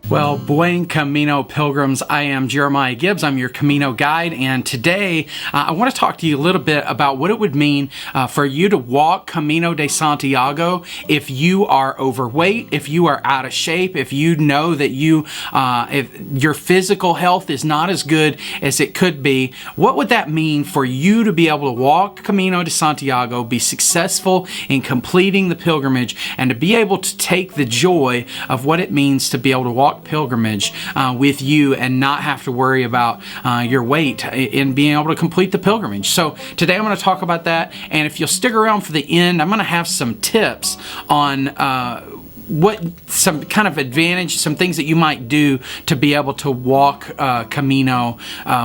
Well, buen Camino Pilgrims, I am Jeremiah Gibbs. I'm your Camino guide, and today I want to talk to you a little bit about what it would mean for you to walk Camino de Santiago if you are overweight, if you are out of shape, if you know that if your physical health is not as good as it could be. What would that mean for you to be able to walk Camino de Santiago, be successful in completing the pilgrimage, and to be able to take the joy of what it means to be able to walk pilgrimage with you and not have to worry about your weight in being able to complete the pilgrimage. So today I'm going to talk about that, and if you'll stick around for the end, I'm going to have some tips on some kind of advantage, some things that you might do to be able to walk Camino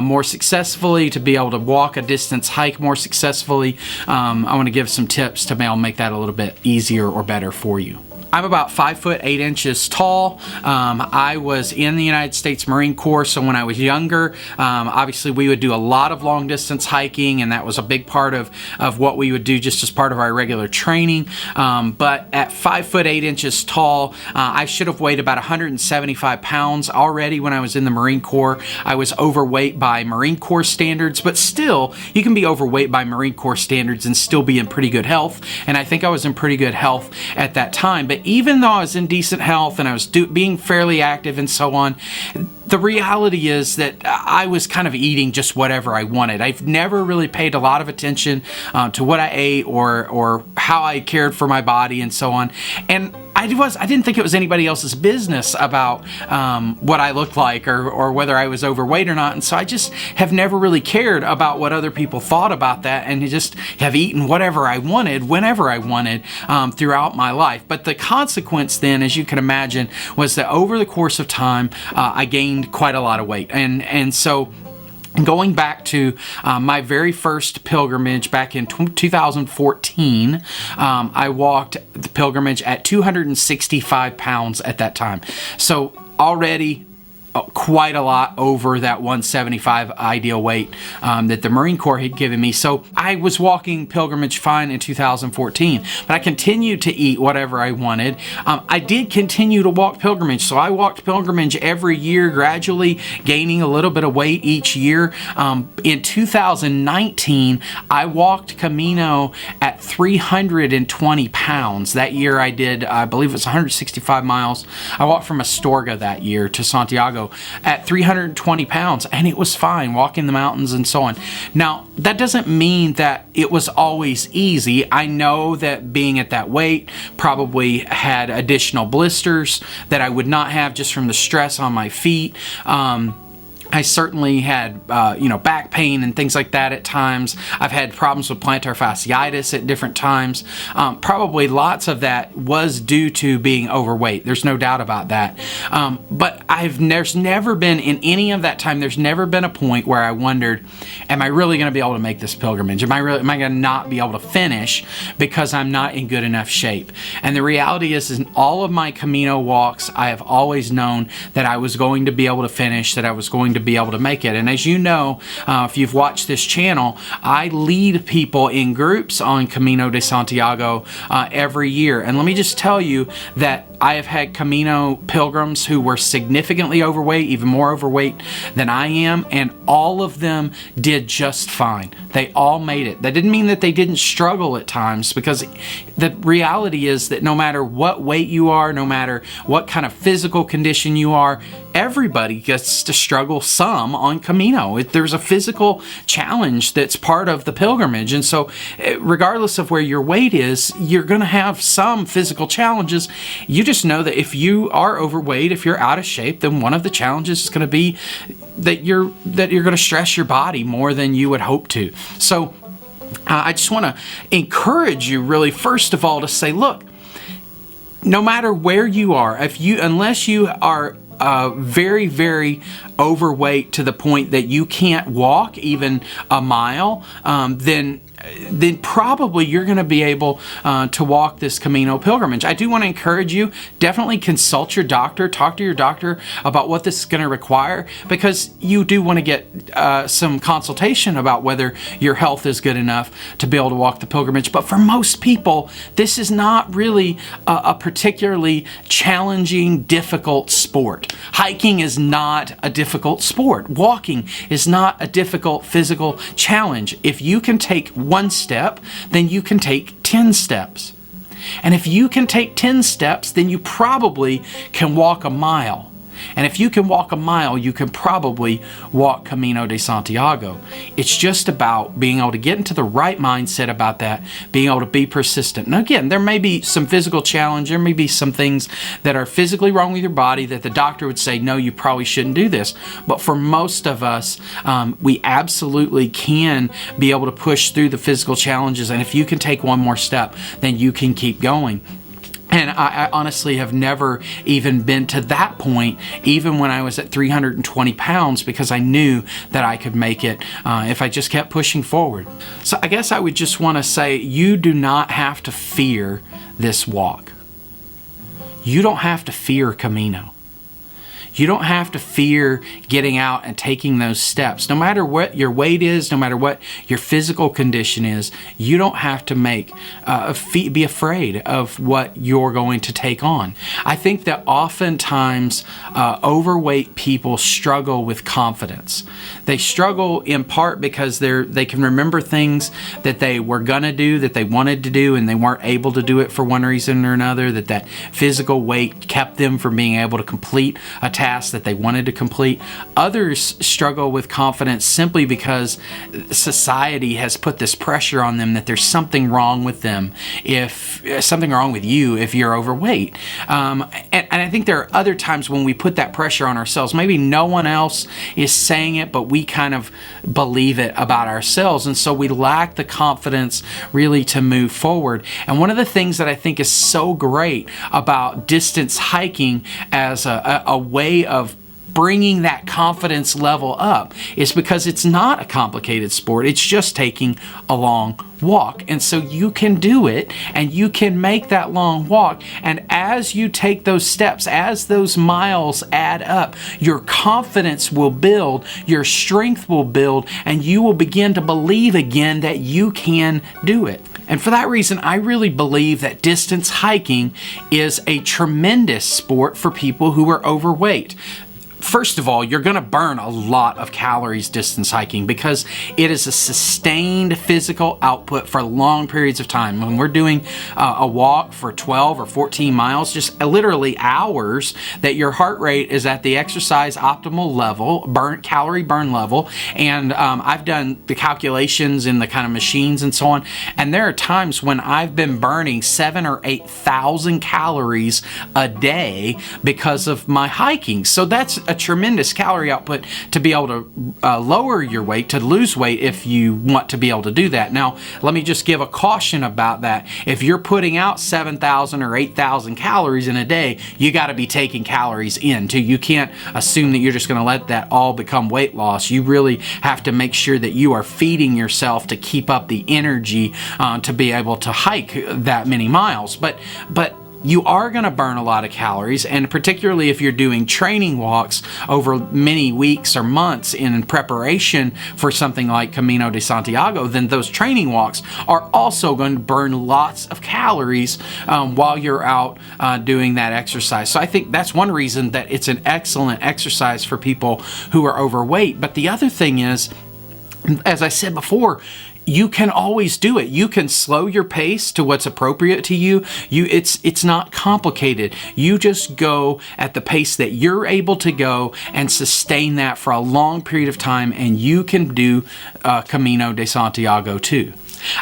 more successfully, to be able to walk a distance hike more successfully. I want to give some tips to be able to make that a little bit easier or better for you. I'm about 5 foot 8 inches tall. I was in the United States Marine Corps, so when I was younger, obviously we would do a lot of long distance hiking, and that was a big part of what we would do just as part of our regular training. But at 5 foot 8 inches tall, I should have weighed about 175 pounds already when I was in the Marine Corps. I was overweight by Marine Corps standards, but still, you can be overweight by Marine Corps standards and still be in pretty good health, and I think I was in pretty good health at that time. But even though I was in decent health and I was being fairly active and so on, the reality is that I was kind of eating just whatever I wanted. I've never really paid a lot of attention to what I ate or how I cared for my body and so on. And I didn't think it was anybody else's business about what I looked like or whether I was overweight or not. And so I just have never really cared about what other people thought about that, and just have eaten whatever I wanted, whenever I wanted, throughout my life. But the consequence then, as you can imagine, was that over the course of time, I gained quite a lot of weight. And so going back to my very first pilgrimage back in 2014, I walked the pilgrimage at 265 pounds at that time. So already quite a lot over that 175 ideal weight that the Marine Corps had given me. So I was walking pilgrimage fine in 2014, but I continued to eat whatever I wanted. I did continue to walk pilgrimage, so I walked pilgrimage every year, gradually gaining a little bit of weight each year. In 2019, I walked Camino at 320 pounds. That year I did, I believe it was 165 miles. I walked from Astorga that year to Santiago at 320 pounds, and it was fine walking the mountains and so on. Now, that doesn't mean that it was always easy. I know that being at that weight probably had additional blisters that I would not have just from the stress on my feet. I certainly had, back pain and things like that at times. I've had problems with plantar fasciitis at different times. Probably lots of that was due to being overweight. There's no doubt about that. But there's never been, in any of that time, there's never been a point where I wondered, am I really going to be able to make this pilgrimage? Am I going to not be able to finish because I'm not in good enough shape? And the reality is in all of my Camino walks, I have always known that I was going to be able to finish, that I was going to be able to make it. And as you know, if you've watched this channel, I lead people in groups on Camino de Santiago every year. And let me just tell you that I have had Camino pilgrims who were significantly overweight, even more overweight than I am, and all of them did just fine. They all made it. That didn't mean that they didn't struggle at times, because the reality is that no matter what weight you are, no matter what kind of physical condition you are, everybody gets to struggle some on Camino. There's a physical challenge that's part of the pilgrimage. And so regardless of where your weight is, you're going to have some physical challenges. You just know that if you are overweight, if you're out of shape, then one of the challenges is going to be that you're going to stress your body more than you would hope to. So I just want to encourage you, really, first of all, to say, look, no matter where you are, unless you are very, very overweight to the point that you can't walk even a mile, then probably you're going to be able to walk this Camino pilgrimage. I do want to encourage you, definitely consult your doctor, talk to your doctor about what this is going to require, because you do want to get some consultation about whether your health is good enough to be able to walk the pilgrimage. But for most people, this is not really a particularly challenging, difficult sport. Hiking is not a difficult sport. Walking is not a difficult physical challenge. If you can take one step, then you can take 10 steps. And if you can take 10 steps, then you probably can walk a mile. And if you can walk a mile, you can probably walk Camino de Santiago. It's just about being able to get into the right mindset about that, being able to be persistent. Now again, there may be some physical challenge, there may be some things that are physically wrong with your body that the doctor would say, no, you probably shouldn't do this. But for most of us, we absolutely can be able to push through the physical challenges. And if you can take one more step, then you can keep going. And I honestly have never even been to that point, even when I was at 320 pounds, because I knew that I could make it if I just kept pushing forward. So I guess I would just want to say, you do not have to fear this walk. You don't have to fear Camino. You don't have to fear getting out and taking those steps. No matter what your weight is, no matter what your physical condition is, you don't have to be afraid of what you're going to take on. I think that oftentimes overweight people struggle with confidence. They struggle in part because they can remember things that they were gonna do, that they wanted to do, and they weren't able to do it for one reason or another, that physical weight kept them from being able to complete a task that they wanted to complete. Others struggle with confidence simply because society has put this pressure on them that there's something wrong with them, if something wrong with you if you're overweight. And I think there are other times when we put that pressure on ourselves. Maybe no one else is saying it, but we kind of believe it about ourselves, and so we lack the confidence really to move forward. And one of the things that I think is so great about distance hiking as a way of bringing that confidence level up is because it's not a complicated sport. It's just taking a long walk. And so you can do it, and you can make that long walk. And as you take those steps, as those miles add up, your confidence will build, your strength will build, and you will begin to believe again that you can do it. And for that reason, I really believe that distance hiking is a tremendous sport for people who are overweight. First of all, you're going to burn a lot of calories distance hiking because it is a sustained physical output for long periods of time. When we're doing a walk for 12 or 14 miles, just literally hours, that your heart rate is at the exercise optimal level, calorie burn level. And I've done the calculations in the kind of machines and so on. And there are times when I've been burning 7,000 or 8,000 calories a day because of my hiking. So that's a tremendous calorie output to be able to lower your weight, to lose weight if you want to be able to do that. Now, let me just give a caution about that. If you're putting out 7,000 or 8,000 calories in a day, you got to be taking calories in too. You can't assume that you're just going to let that all become weight loss. You really have to make sure that you are feeding yourself to keep up the energy to be able to hike that many miles. But you are going to burn a lot of calories, and particularly if you're doing training walks over many weeks or months in preparation for something like Camino de Santiago, then those training walks are also going to burn lots of calories while you're out doing that exercise. So I think that's one reason that it's an excellent exercise for people who are overweight. But the other thing is, as I said before, you can always do it. You can slow your pace to what's appropriate to you. It's not complicated. You just go at the pace that you're able to go and sustain that for a long period of time, and you can do Camino de Santiago too.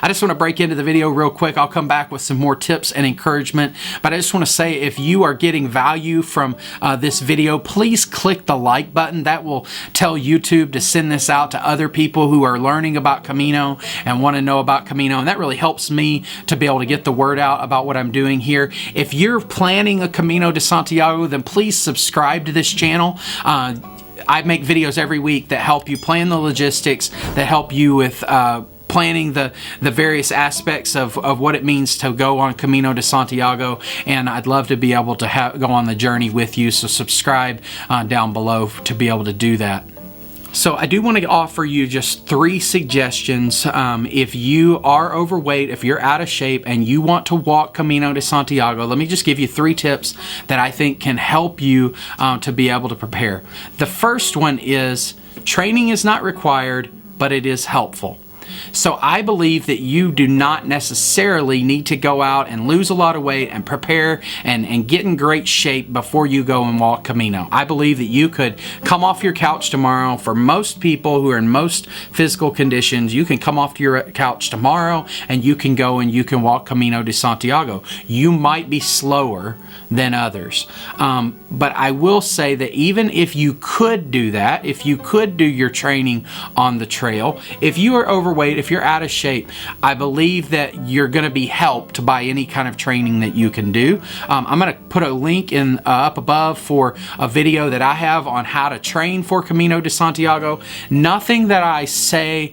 I just want to break into the video real quick. I'll come back with some more tips and encouragement, but I just want to say, if you are getting value from this video, please click the like button. That will tell YouTube to send this out to other people who are learning about Camino and want to know about Camino, and that really helps me to be able to get the word out about what I'm doing here. If you're planning a Camino de Santiago, then please subscribe to this channel. I make videos every week that help you plan the logistics, that help you with planning the various aspects of what it means to go on Camino de Santiago, and I'd love to be able to go on the journey with you, so subscribe down below to be able to do that. So I do want to offer you just 3 suggestions. If you are overweight, if you're out of shape and you want to walk Camino de Santiago, let me just give you 3 tips that I think can help you to be able to prepare. The first one is training is not required, but it is helpful. So I believe that you do not necessarily need to go out and lose a lot of weight and prepare and get in great shape before you go and walk Camino. I believe that you could come off your couch tomorrow. For most people who are in most physical conditions, you can come off your couch tomorrow and you can go and you can walk Camino de Santiago. You might be slower than others. But I will say that even if you could do that, if you could do your training on the trail, if you are overweight, if you're out of shape, I believe that you're going to be helped by any kind of training that you can do. I'm going to put a link in up above for a video that I have on how to train for Camino de Santiago. Nothing that I say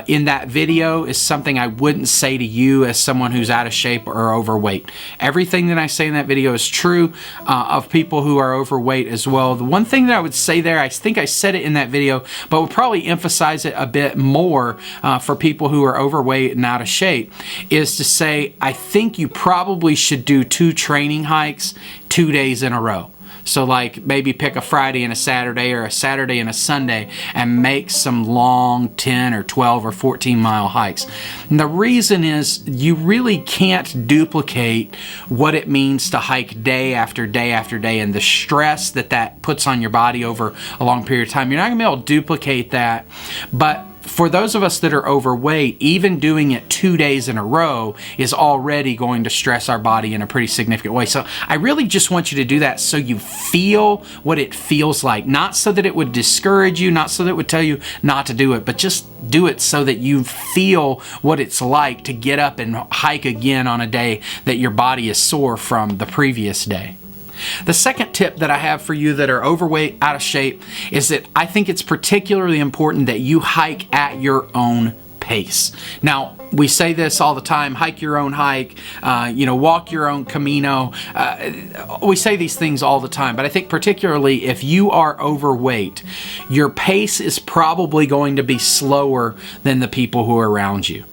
in that video is something I wouldn't say to you as someone who's out of shape or overweight. Everything that I say in that video is true of people who are overweight as well. The one thing that I would say there, I think I said it in that video, but would probably emphasize it a bit more for people who are overweight and out of shape, is to say I think you probably should do 2 training hikes 2 days in a row. So like maybe pick a Friday and a Saturday, or a Saturday and a Sunday, and make some long 10 or 12 or 14 mile hikes. And the reason is you really can't duplicate what it means to hike day after day after day, and the stress that that puts on your body over a long period of time. You're not gonna be able to duplicate that, but for those of us that are overweight, even doing it 2 days in a row is already going to stress our body in a pretty significant way. So I really just want you to do that so you feel what it feels like. Not so that it would discourage you, not so that it would tell you not to do it, but just do it so that you feel what it's like to get up and hike again on a day that your body is sore from the previous day. The second tip that I have for you that are overweight, out of shape, is that I think it's particularly important that you hike at your own pace. Now, we say this all the time, hike your own hike, walk your own Camino. We say these things all the time, but I think particularly if you are overweight, your pace is probably going to be slower than the people who are around you.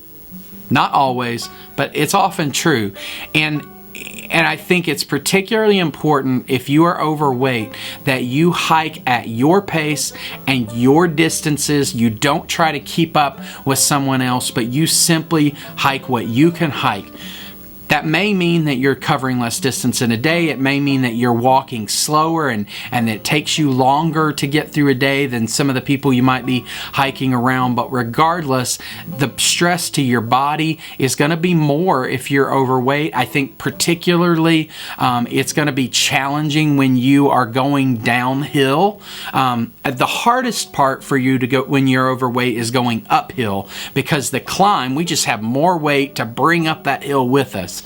Not always, but it's often true. And I think it's particularly important if you are overweight that you hike at your pace and your distances. You don't try to keep up with someone else, but you simply hike what you can hike. That may mean that you're covering less distance in a day. It may mean that you're walking slower and it takes you longer to get through a day than some of the people you might be hiking around. But regardless, the stress to your body is going to be more if you're overweight. I think particularly it's going to be challenging when you are going downhill. The hardest part for you to go when you're overweight is going uphill, because the climb, we just have more weight to bring up that hill with us.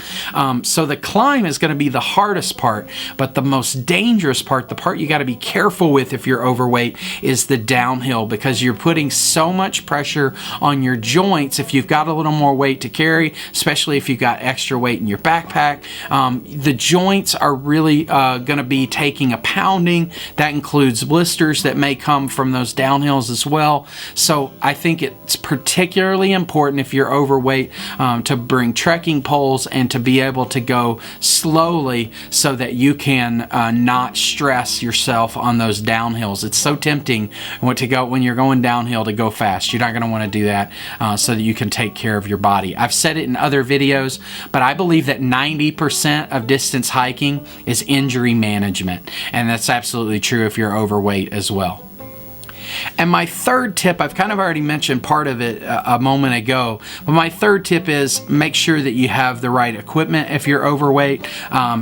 So the climb is going to be the hardest part, but the most dangerous part, the part you got to be careful with if you're overweight, is the downhill, because you're putting so much pressure on your joints if you've got a little more weight to carry, especially if you've got extra weight in your backpack. The joints are really going to be taking a pounding. That includes blisters that may come from those downhills as well. So I think it's particularly important if you're overweight to bring trekking poles and to be able to go slowly so that you can not stress yourself on those downhills. It's so tempting to go when you're going downhill to go fast. You're not going to want to do that so that you can take care of your body. I've said it in other videos, but I believe that 90% of distance hiking is injury management, and that's absolutely true if you're overweight as well. And my third tip, I've kind of already mentioned part of it a moment ago, but my third tip is make sure that you have the right equipment if you're overweight.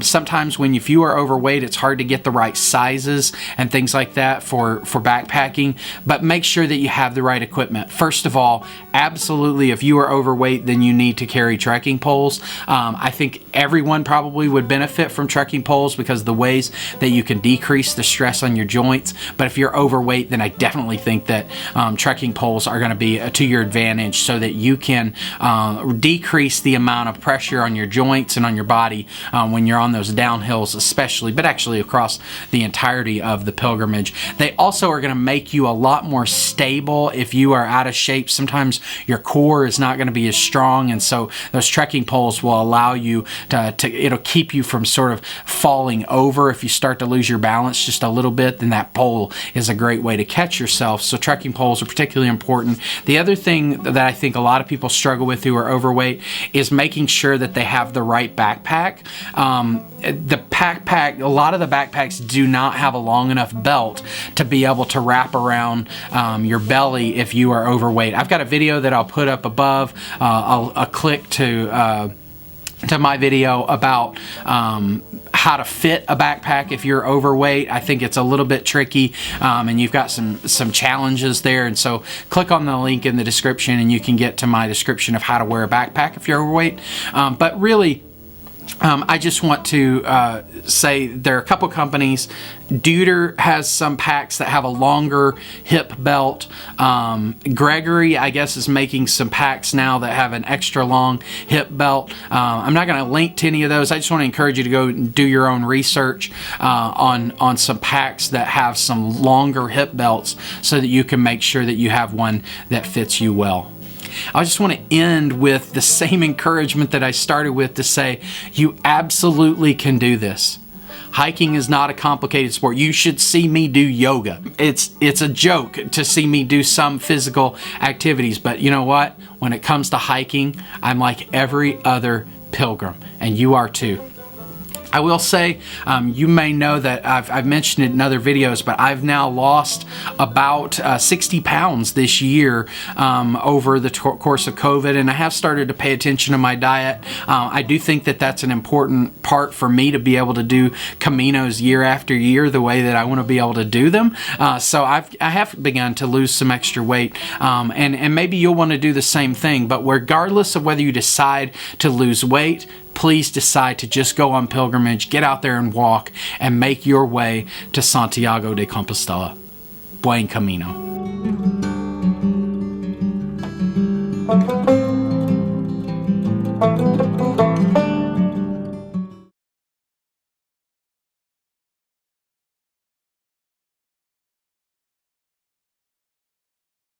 Sometimes if you are overweight, it's hard to get the right sizes and things like that for backpacking, but make sure that you have the right equipment. First of all, absolutely, if you are overweight, then you need to carry trekking poles. I think everyone probably would benefit from trekking poles because of the ways that you can decrease the stress on your joints. But if you're overweight, then I definitely think that trekking poles are going to be to your advantage so that you can decrease the amount of pressure on your joints and on your body when you're on those downhills especially, but actually across the entirety of the pilgrimage. They also are going to make you a lot more stable if you are out of shape. Sometimes your core is not going to be as strong, and so those trekking poles will allow you it'll keep you from sort of falling over. If you start to lose your balance just a little bit, then that pole is a great way to catch yourself. So trekking poles are particularly important. The other thing that I think a lot of people struggle with who are overweight is making sure that they have the right backpack. A lot of the backpacks do not have a long enough belt to be able to wrap around your belly if you are overweight. I've got a video that I'll put up above. I'll click to my video about how to fit a backpack if you're overweight. I think it's a little bit tricky, and you've got some challenges there, and so click on the link in the description and you can get to my description of how to wear a backpack if you're overweight. But really, I just want to say there are a couple companies. Deuter has some packs that have a longer hip belt. Gregory, I guess, is making some packs now that have an extra long hip belt. I'm not going to link to any of those. I just want to encourage you to go and do your own research on some packs that have some longer hip belts so that you can make sure that you have one that fits you well. I just want to end with the same encouragement that I started with, to say you absolutely can do this. Hiking is not a complicated sport. You should see me do yoga. It's a joke to see me do some physical activities, but you know what? When it comes to hiking, I'm like every other pilgrim, and you are too. I will say, you may know that I've mentioned it in other videos, but I've now lost about 60 pounds this year over the course of COVID, and I have started to pay attention to my diet. I do think that that's an important part for me to be able to do Caminos year after year the way that I want to be able to do them. So I have begun to lose some extra weight, and maybe you'll want to do the same thing. But regardless of whether you decide to lose weight, please decide to just go on pilgrimage, get out there and walk, and make your way to Santiago de Compostela. Buen camino.